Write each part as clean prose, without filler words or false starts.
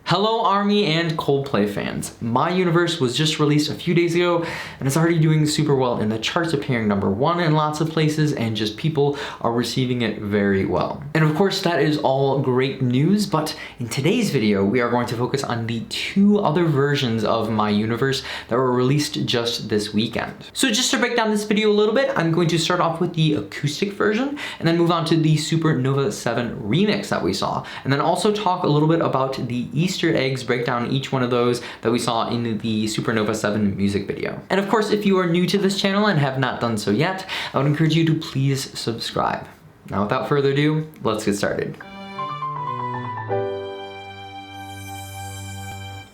Hello ARMY and Coldplay fans. My Universe was just released a few days ago and it's already doing super well in the charts, appearing #1 in lots of places, and just people are receiving it very well. And of course that is all great news, but in today's video we are going to focus on the 2 other versions of My Universe that were released just this weekend. So just to break down this video a little bit, I'm going to start off with the acoustic version and then move on to the Supernova 7 remix that we saw, and then also talk a little bit about the Easter eggs, break down each one of those that we saw in the Supernova 7 music video. And of course, if you are new to this channel and have not done so yet, I would encourage you to please subscribe. Now without further ado, let's get started.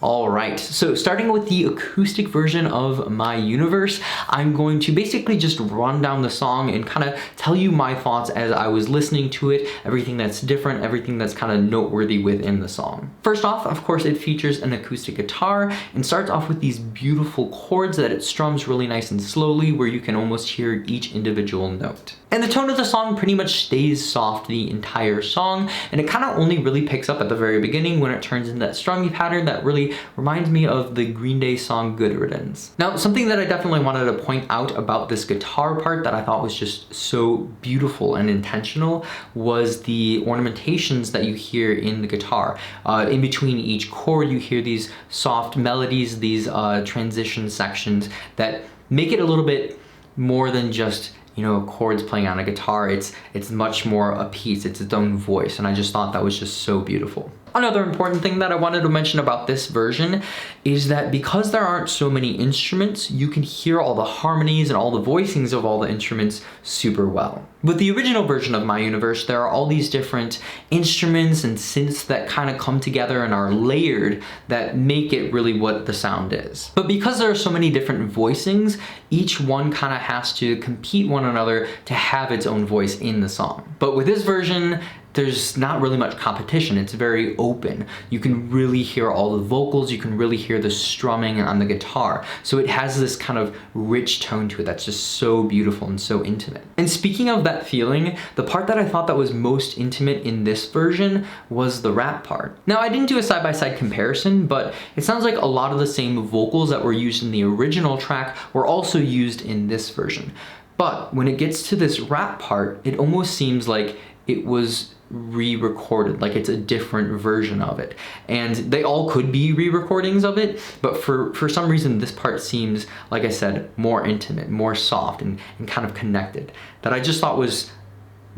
Alright, so starting with the acoustic version of My Universe, I'm going to basically just run down the song and kind of tell you my thoughts as I was listening to it, everything that's different, everything that's kind of noteworthy within the song. First off, of course, it features an acoustic guitar and starts off with these beautiful chords that it strums really nice and slowly, where you can almost hear each individual note. And the tone of the song pretty much stays soft the entire song, and it kind of only really picks up at the very beginning when it turns into that strummy pattern that really reminds me of the Green Day song Good Riddance. Now, something that I definitely wanted to point out about this guitar part that I thought was just so beautiful and intentional was the ornamentations that you hear in the guitar. In between each chord, you hear these soft melodies, these transition sections that make it a little bit more than just, you know, chords playing on a guitar. It's much more a piece, it's its own voice, and I just thought that was just so beautiful. Another important thing that I wanted to mention about this version is that because there aren't so many instruments, you can hear all the harmonies and all the voicings of all the instruments super well. With the original version of My Universe, there are all these different instruments and synths that kind of come together and are layered that make it really what the sound is. But because there are so many different voicings, each one kind of has to compete one another to have its own voice in the song. But with this version, there's not really much competition. It's very open. You can really hear all the vocals, you can really hear the strumming on the guitar. So it has this kind of rich tone to it that's just so beautiful and so intimate. And speaking of that feeling, the part that I thought that was most intimate in this version was the rap part. Now, I didn't do a side-by-side comparison, but it sounds like a lot of the same vocals that were used in the original track were also used in this version. But when it gets to this rap part, it almost seems like it was re-recorded, like it's a different version of it. And they all could be re-recordings of it, but for some reason this part seems, like I said, more intimate, more soft, and kind of connected, that I just thought was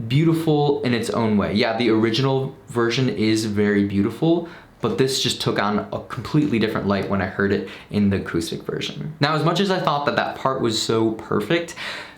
beautiful in its own way. Yeah, the original version is very beautiful, but this just took on a completely different light when I heard it in the acoustic version. Now, as much as I thought that that part was so perfect,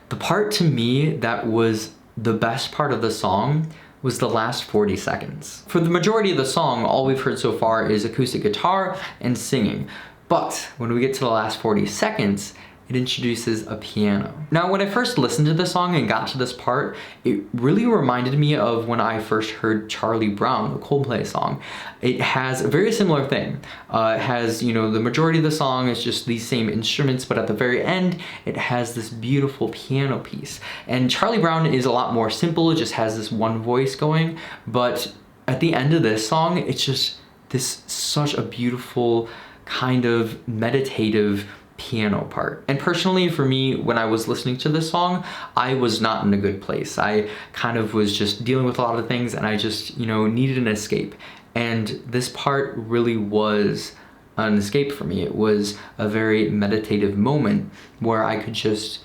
the part to me that was the best part of the song was the last 40 seconds. For the majority of the song, all we've heard so far is acoustic guitar and singing. But when we get to the last 40 seconds, it introduces a piano. Now, when I first listened to the song and got to this part, it really reminded me of when I first heard Charlie Brown, the Coldplay song. It has a very similar thing. It has, you know, the majority of the song is just these same instruments, but at the very end, it has this beautiful piano piece. And Charlie Brown is a lot more simple, it just has this one voice going, but at the end of this song, it's just this such a beautiful kind of meditative piano part. And personally for me, when I was listening to this song, I was not in a good place. I kind of was just dealing with a lot of things and I just, you know, needed an escape. And this part really was an escape for me. It was a very meditative moment where I could just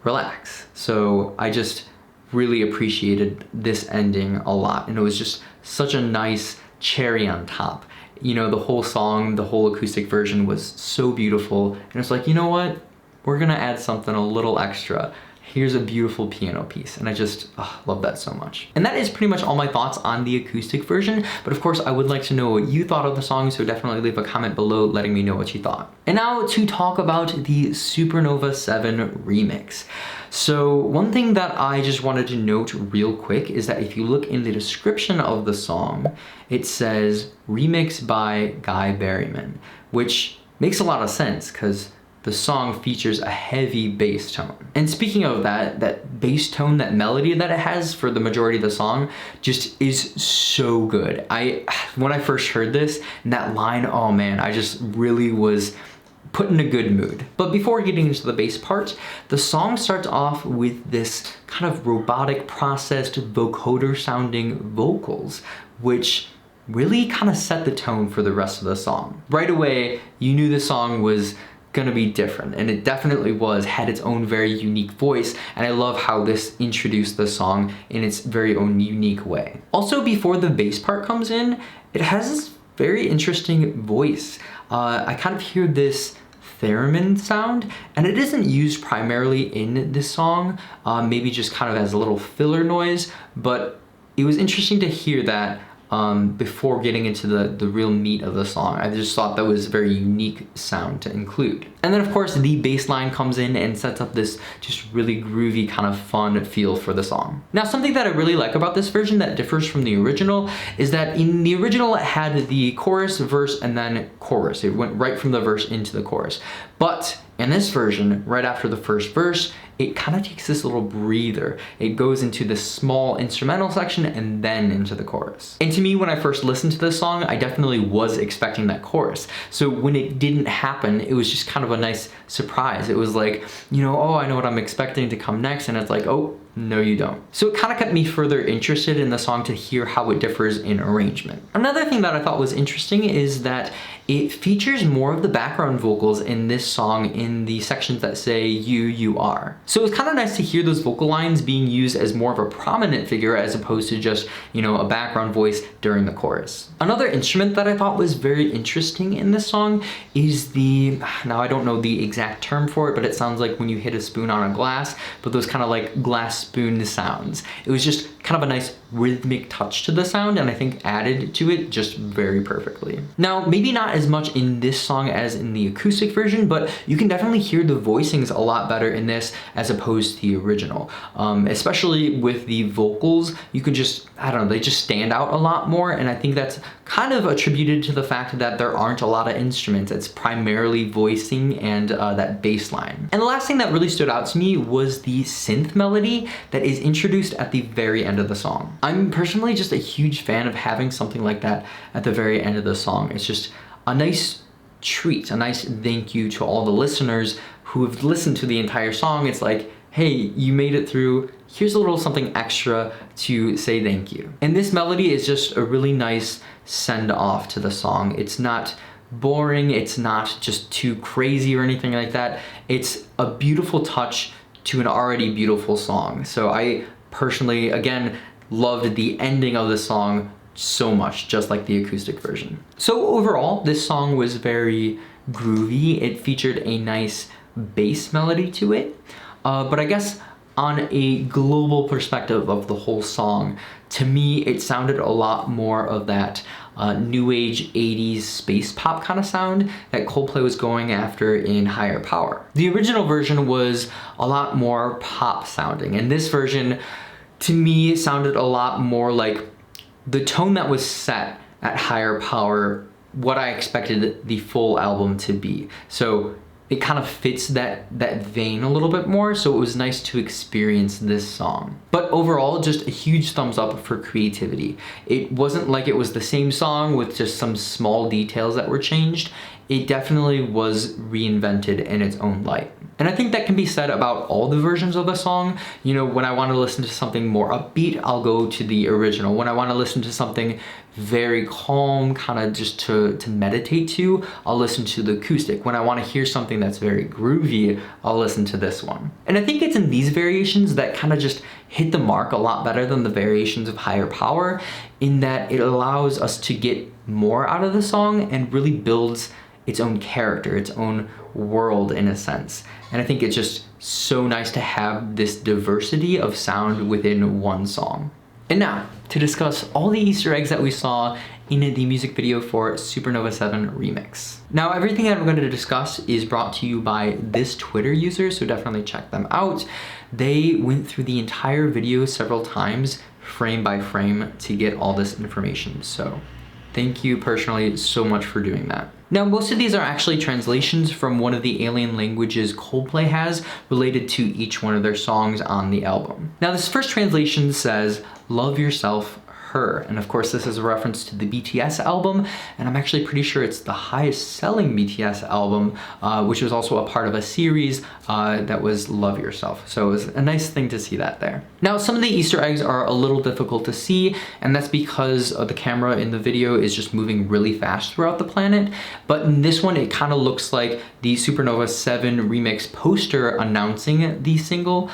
relax. So I just really appreciated this ending a lot, and it was just such a nice cherry on top. You know, the whole song, the whole acoustic version was so beautiful, and it's like, you know what? We're gonna add something a little extra. Here's a beautiful piano piece, and I just love that so much. And that is pretty much all my thoughts on the acoustic version, but of course I would like to know what you thought of the song, so definitely leave a comment below letting me know what you thought. And now to talk about the Supernova 7 remix. So one thing that I just wanted to note real quick is that if you look in the description of the song, it says remix by Guy Berryman, which makes a lot of sense because the song features a heavy bass tone. And speaking of that bass tone, that melody that it has for the majority of the song just is so good. When I first heard this and that line, oh man, I just really was put in a good mood. But before getting into the bass part, the song starts off with this kind of robotic processed vocoder sounding vocals, which really kind of set the tone for the rest of the song. Right away, you knew the song was gonna be different, and it definitely was, had its own very unique voice, and I love how this introduced the song in its very own unique way. Also, before the bass part comes in, it has this very interesting voice. I kind of hear this theremin sound, and it isn't used primarily in this song, maybe just kind of as a little filler noise, but it was interesting to hear that before getting into the real meat of the song. I just thought that was a very unique sound to include. And then of course the bass line comes in and sets up this just really groovy kind of fun feel for the song. Now, something that I really like about this version that differs from the original is that in the original it had the chorus, verse, and then chorus. It went right from the verse into the chorus. But in this version, right after the first verse, it kind of takes this little breather. It goes into this small instrumental section and then into the chorus. And to me, when I first listened to this song, I definitely was expecting that chorus. So when it didn't happen, it was just kind of a nice surprise. It was like, you know, oh, I know what I'm expecting to come next, and it's like, oh, no you don't. So it kind of kept me further interested in the song to hear how it differs in arrangement. Another thing that I thought was interesting is that it features more of the background vocals in this song in the sections that say you are. So it was kind of nice to hear those vocal lines being used as more of a prominent figure as opposed to just, you know, a background voice during the chorus. Another instrument that I thought was very interesting in this song is now I don't know the exact term for it, but it sounds like when you hit a spoon on a glass, but those kind of like glass spoon sounds. It was just kind of a nice rhythmic touch to the sound, and I think added to it just very perfectly. Now, maybe not as much in this song as in the acoustic version, but you can definitely hear the voicings a lot better in this as opposed to the original. Especially with the vocals, you can just, I don't know, they just stand out a lot more, and I think that's kind of attributed to the fact that there aren't a lot of instruments. It's primarily voicing and that bass line. And the last thing that really stood out to me was the synth melody that is introduced at the very end of the song. I'm personally just a huge fan of having something like that at the very end of the song. It's just a nice treat, a nice thank you to all the listeners who have listened to the entire song. It's like, hey, you made it through. Here's a little something extra to say thank you. And this melody is just a really nice send off to the song. It's not boring, it's not just too crazy or anything like that. It's a beautiful touch to an already beautiful song. So I personally, again, loved the ending of the song so much, just like the acoustic version. So overall, this song was very groovy. It featured a nice bass melody to it. But I guess on a global perspective of the whole song, to me, it sounded a lot more of that new age 80s space pop kind of sound that Coldplay was going after in Higher Power. The original version was a lot more pop sounding, and this version, to me, sounded a lot more like the tone that was set at Higher Power, what I expected the full album to be. So it kind of fits that vein a little bit more, so it was nice to experience this song. But overall, just a huge thumbs up for creativity. It wasn't like it was the same song with just some small details that were changed. It definitely was reinvented in its own light. And I think that can be said about all the versions of the song. You know, when I want to listen to something more upbeat, I'll go to the original. When I want to listen to something very calm, kind of just to meditate to, I'll listen to the acoustic. When I want to hear something that's very groovy, I'll listen to this one. And I think it's in these variations that kind of just hit the mark a lot better than the variations of Higher Power, in that it allows us to get more out of the song and really builds its own character, its own world in a sense. And I think it's just so nice to have this diversity of sound within one song. And now, to discuss all the Easter eggs that we saw in the music video for Supernova 7 Remix. Now, everything that I'm going to discuss is brought to you by this Twitter user, so definitely check them out. They went through the entire video several times, frame by frame, to get all this information. So Thank you personally so much for doing that. Now, most of these are actually translations from one of the alien languages Coldplay has related to each one of their songs on the album. Now, this first translation says, "Love yourself, her." And of course, this is a reference to the BTS album, and I'm actually pretty sure it's the highest selling BTS album, which was also a part of a series that was Love Yourself. So it was a nice thing to see that there. Now, some of the Easter eggs are a little difficult to see, and that's because the camera in the video is just moving really fast throughout the planet. But in this one, it kind of looks like the Supernova 7 remix poster announcing the single.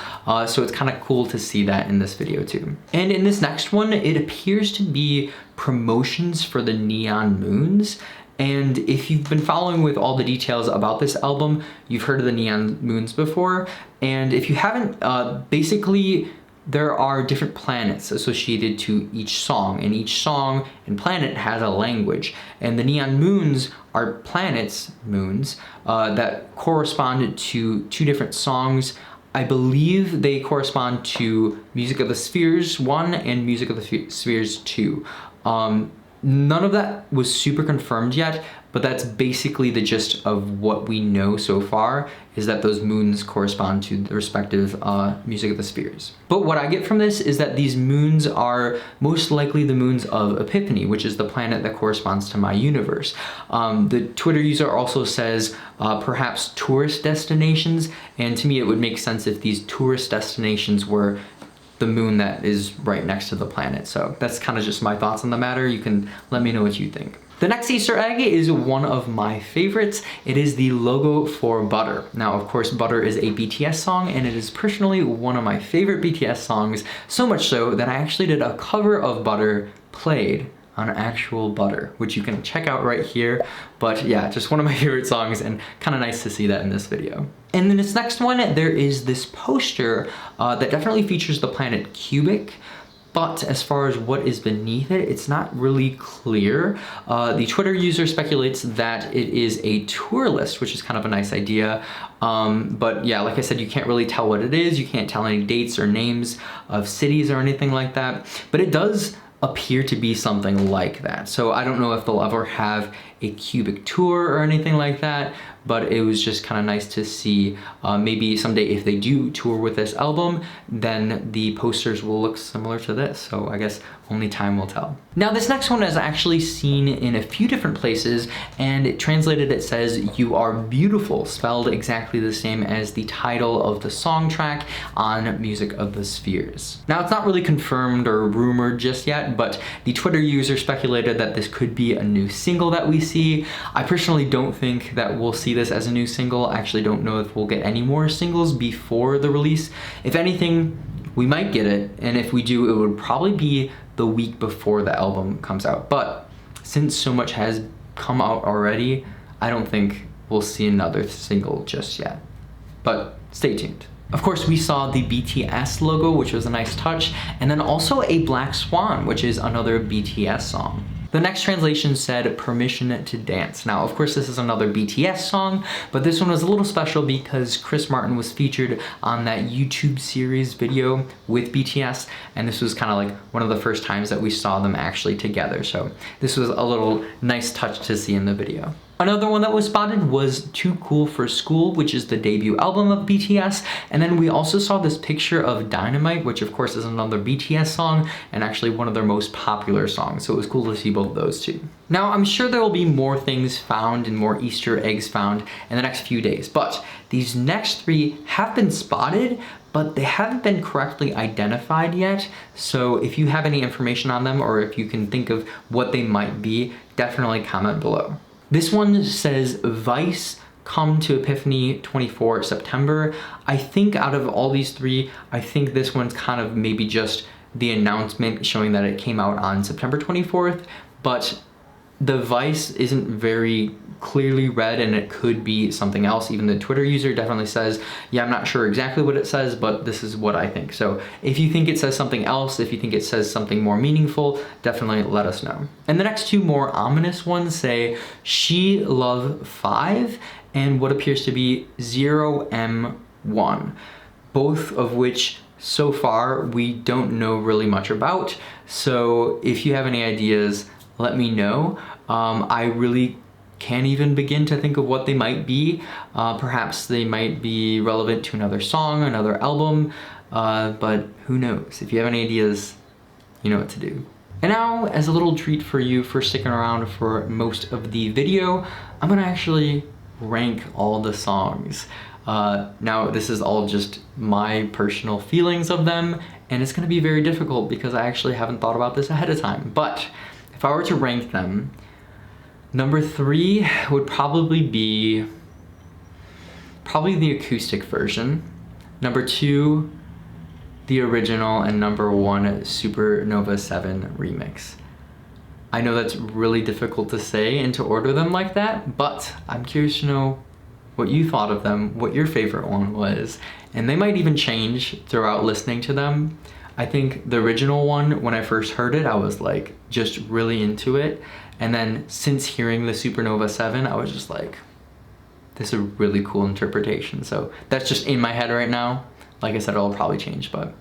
So it's kind of cool to see that in this video too. And in this next one, it appears to be promotions for the Neon Moons. And if you've been following with all the details about this album, you've heard of the Neon Moons before. And if you haven't, basically there are different planets associated to each song, and each song and planet has a language. And the Neon Moons are planets, moons, that correspond to two different songs. I believe they correspond to Music of the Spheres 1 and Music of the Spheres 2. None of that was super confirmed yet, but that's basically the gist of what we know so far, is that those moons correspond to the respective Music of the Spheres. But what I get from this is that these moons are most likely the moons of Epiphany, which is the planet that corresponds to my universe. The Twitter user also says perhaps tourist destinations, and to me it would make sense if these tourist destinations were the moon that is right next to the planet. So that's kind of just my thoughts on the matter. You can let me know what you think. The next Easter egg is one of my favorites. It is the logo for Butter. Now, of course, Butter is a BTS song, and it is personally one of my favorite BTS songs, so much so that I actually did a cover of Butter played on actual butter, which you can check out right here. But yeah, just one of my favorite songs, and kind of nice to see that in this video. And then this next one, there is this poster that definitely features the planet Cubic, but as far as what is beneath it, it's not really clear. The Twitter user speculates that it is a tour list, which is kind of a nice idea. But yeah, like I said, you can't really tell what it is. You can't tell any dates or names of cities or anything like that, but it does appear to be something like that. So I don't know if they'll ever have a Cubic tour or anything like that, but it was just kind of nice to see. Maybe someday if they do tour with this album, then the posters will look similar to this. So I guess only time will tell. Now this next one is actually seen in a few different places, and it translated, it says "You are beautiful," spelled exactly the same as the title of the song track on Music of the Spheres. Now it's not really confirmed or rumored just yet, but the Twitter user speculated that this could be a new single that we see. I personally don't think that we'll see this as a new single. I actually don't know if we'll get any more singles before the release. If anything, we might get it, and if we do, it would probably be the week before the album comes out. But since so much has come out already, I don't think we'll see another single just yet. But stay tuned. Of course, we saw the BTS logo, which was a nice touch, and then also a Black Swan, which is another BTS song. The next translation said "Permission to Dance." Now, of course, this is another BTS song, but this one was a little special because Chris Martin was featured on that YouTube series video with BTS, and this was kind of like one of the first times that we saw them actually together. So this was a little nice touch to see in the video. Another one that was spotted was Too Cool for School, which is the debut album of BTS. And then we also saw this picture of Dynamite, which of course is another BTS song and actually one of their most popular songs. So it was cool to see both of those two. Now, I'm sure there will be more things found and more Easter eggs found in the next few days, but these next three have been spotted, but they haven't been correctly identified yet. So if you have any information on them, or if you can think of what they might be, definitely comment below. This one says Vice come to Epiphany 24 September. I think out of all these three, I think this one's kind of maybe just the announcement showing that it came out on September 24th, but the Vice isn't very clearly read, and it could be something else. Even the Twitter user definitely says, yeah, I'm not sure exactly what it says, but this is what I think. So if you think it says something else, if you think it says something more meaningful, definitely let us know. And the next two more ominous ones say She Love 5 and what appears to be 0M1, both of which so far we don't know really much about. So if you have any ideas, let me know. I really can't even begin to think of what they might be. Perhaps they might be relevant to another song, another album, but who knows? If you have any ideas, you know what to do. And now, as a little treat for you for sticking around for most of the video, I'm gonna actually rank all the songs. Now, this is all just my personal feelings of them, and it's gonna be very difficult because I actually haven't thought about this ahead of time. But if I were to rank them, number 3 would probably be the acoustic version. Number 2, the original, and number 1, Supernova 7 remix. I know that's really difficult to say and to order them like that, but I'm curious to know what you thought of them, what your favorite one was, and they might even change throughout listening to them. I think the original one, when I first heard it, I was like just really into it, and then since hearing the Supernova 7, I was just like, this is a really cool interpretation. So that's just in my head right now. Like I said, it'll probably change, but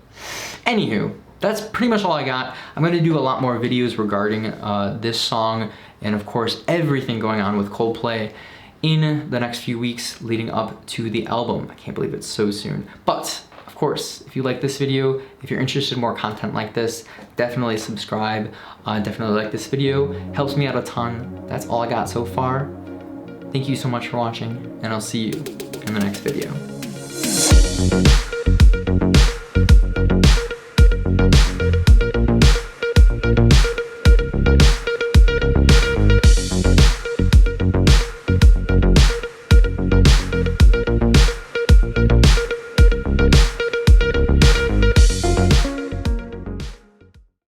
anywho, that's pretty much all I got. I'm gonna do a lot more videos regarding this song and of course everything going on with Coldplay in the next few weeks leading up to the album. I can't believe it's so soon. But of course, if you like this video, if you're interested in more content like this, definitely subscribe. Definitely like this video. Helps me out a ton. That's all I got so far. Thank you so much for watching, and I'll see you in the next video.